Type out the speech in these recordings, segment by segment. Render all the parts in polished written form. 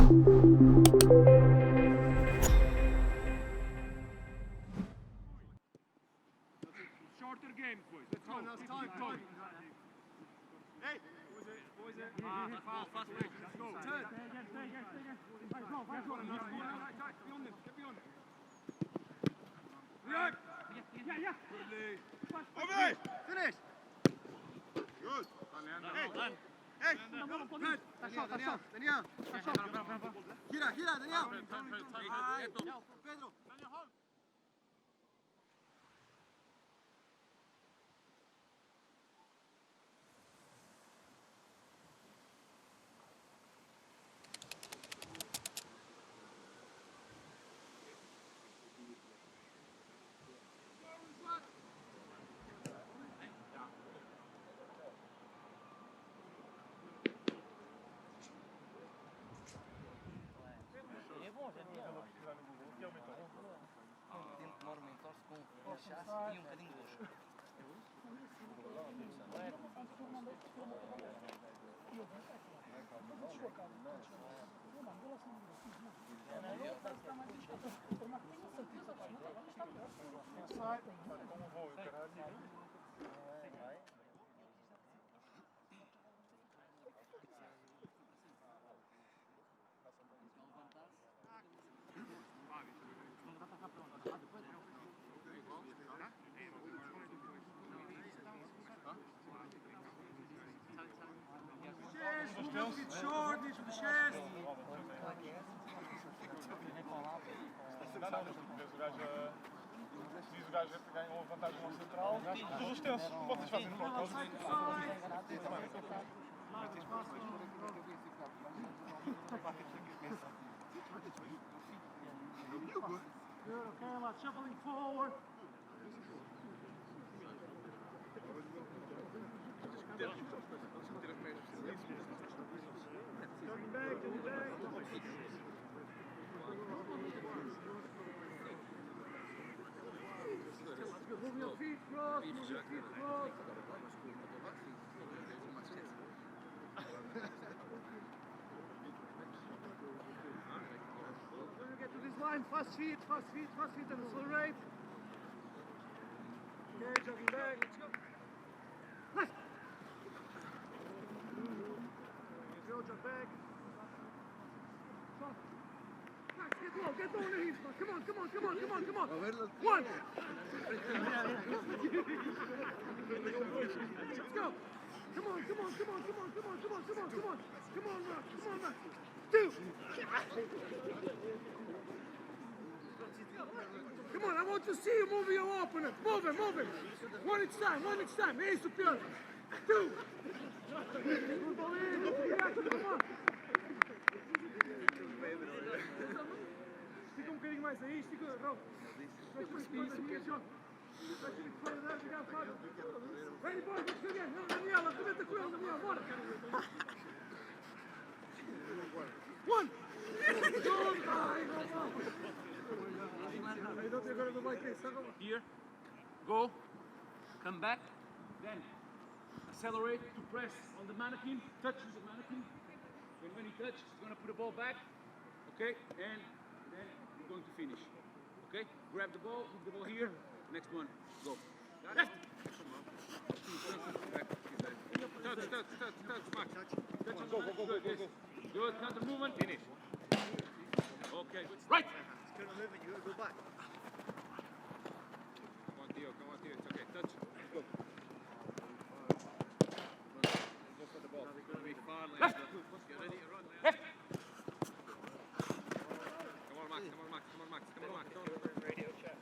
Shorter game, boys. Let's go. Let's go. Hey! Who is it? Fast break. Let's go. Turn. Stay again. Right, go. Right, beyond them. Get beyond them. Yeah. Over! Finish! Good. Hey! Daniel. Gira, Daniel. Pedro. Demora um entorce com rechaço e um bocadinho de luxo. Short, niet op de chest. Diz o gajo que ganhou uma vantagem no central. Dos extensos, vocês fazem no bloco. Good, okay, let's shuffling forward. Turning back. Move your feet cross. When you get to this line, fast feet, and accelerate. Okay, jogging back, let's go. Left. Jog back. Max, get low on the heels, come on. One. Let's go. Come on, Max. Two. Come on, I want to see you move your opponent. Move him. One each time. Hey, superior. Two. Come on. Fica bocadinho mais aí, estica, Raul. Ready, boys, let's go again. Daniel, aproveita com ele, Daniel, bora. One. Here, go, come back, then accelerate to press on the mannequin, touch the mannequin. When he touches, he's going to put the ball back, okay, and then we're going to finish. Okay, grab the ball, move the ball here, next one, go. Left. Touch, Max. Touch on the mannequin. Yes. Good, counter movement, finish. Okay, right. It's kind of movement, you got to go back. Come on, Theo, it's okay, touch. Go. Go for the ball. Left. Get ready to run, man. Left. Come on, Max. Radio check.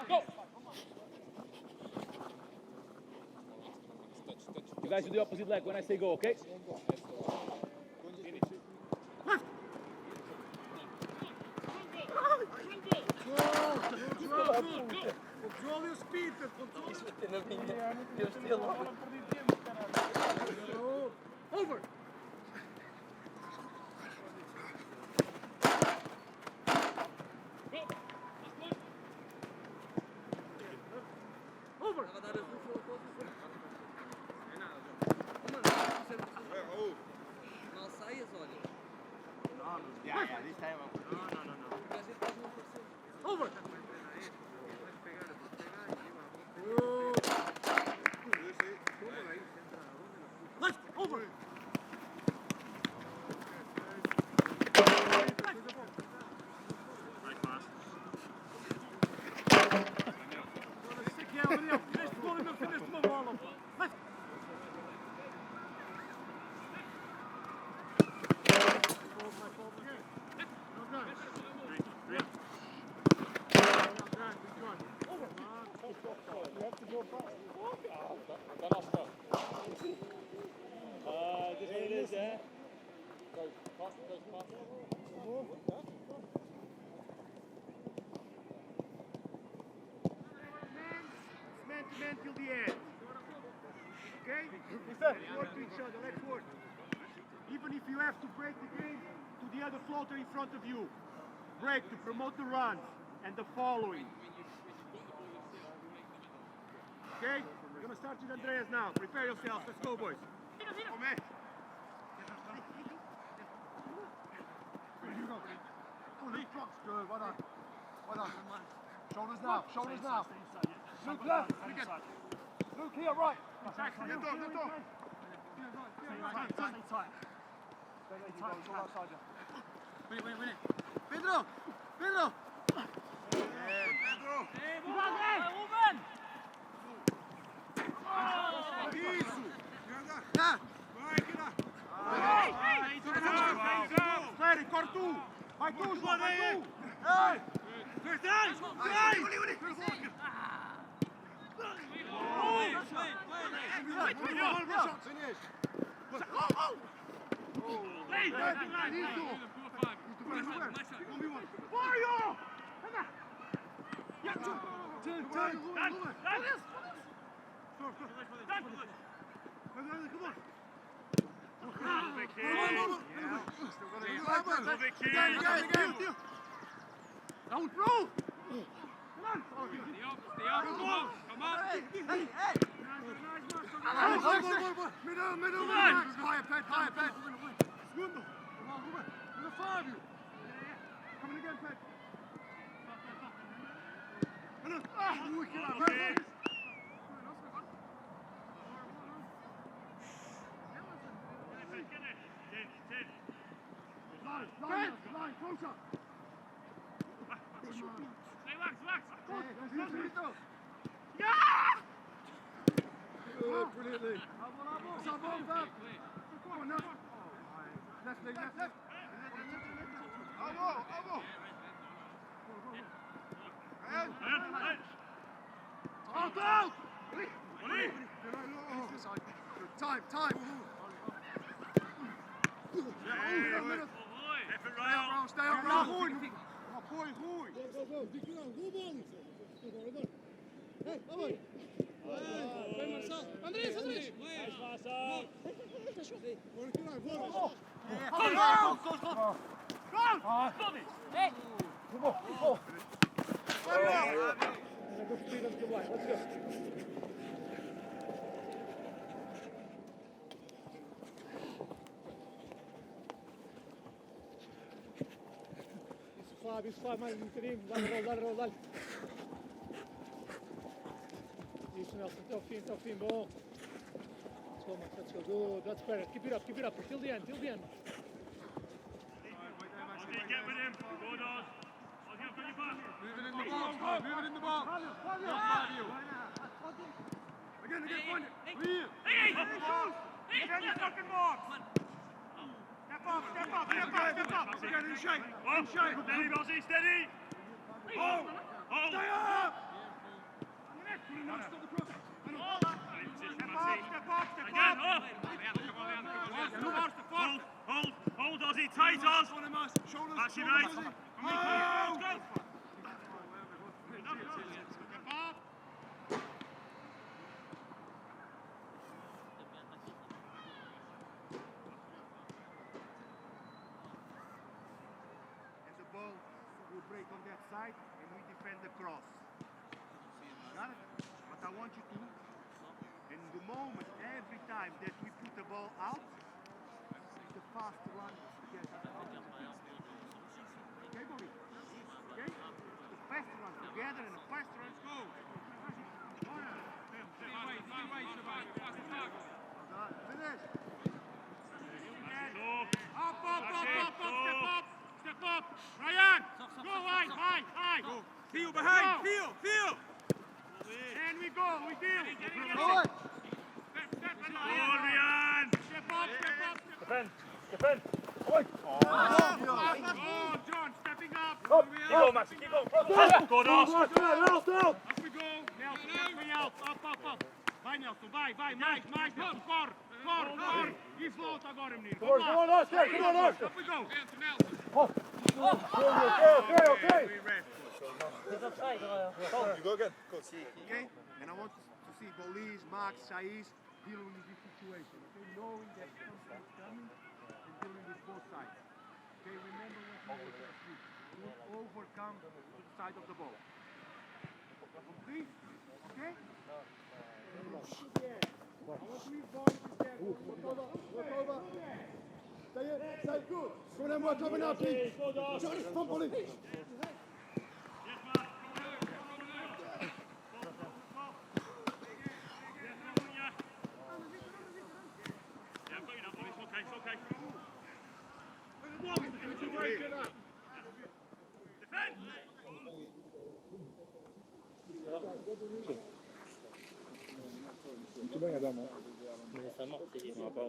Go. You guys do the opposite leg when I say go, okay? Control your speed, Over! Over! Man to man till the end. Okay? Let's work to each other. Let's work. Even if you have to break the game to the other floater in front of you. Break to promote the runs and the following. Okay? We're going to start with Andreas now. Prepare yourselves. Let's go, boys. Oh, man. You go. Oh, lead drops. Good. Well done. Well done. Shoulders now. Shoulders now. Luke left. Luke here, right. Good dog. Good dog. Win it. Pedro. Pedro. Pedro. Isso. Tá. Vai, Kira. Vai, corre tu. Vai tu, João. Vai tu. Ei. Verdade. Vai. Mario! Middle, higher pad. Segundo. Fábio. Coming again, Pat. Line, closer. Yeah! Good, brilliantly. What's our ball, Bob? Come on, now. Left leg. Abo. Out! Time. Stay up, Raul. Apoio, Rui. Hey, vamos. Vai, Marcelo. Andrés. Go! Isso, Fábio, mais um bocadinho. Dá-lhe. Isso, Nelson, até o fim, bom. Let's go, good, that's better. Keep it up, till the end. Get with him. Go, Dawes. Move it in the box. Again, find it. Clear. Hey! Get your fucking box! Step up! Again, in shape. Steady, Rossi, steady! Hold! Stay up! Step up! Again, up! Hold, Ozzy, tight, Oz! That's your right. Hold! Go! Break on that side and we defend the cross. Got it? But I want you to, and the moment, every time that we put the ball out, the fast run together. Okay, Bobby? Okay? The fast run together and the fast run go. Finish. Step up. Ryan, go high. Go. Feel behind, feel. And we go, we feel. Step Ryan! Step up. Defend. Oh, John, stepping up. Keep going, Max. Keep going. Go, Dawes. Up we go. Nelson, help me out. Up. Vai, Nelson, vai. Mais, Nelson, corre. Cor. E volta agora, menino. Come on, Oscar, come on, Oscar. Up we go. Okay. We rest. You go again. Go. Okay? And I want to see Bolis, Max, Saiz dealing with this situation. Okay? Knowing that something is coming and dealing with both sides. Okay? Remember what we were saying. Don't overcome the side of the ball. Please? Okay? I want to leave ball to get. Look over. Stay good. Go then, work over now, please. Johnny, come on, Bolly. Muito bem, Adamo. Mas essa morte, não há para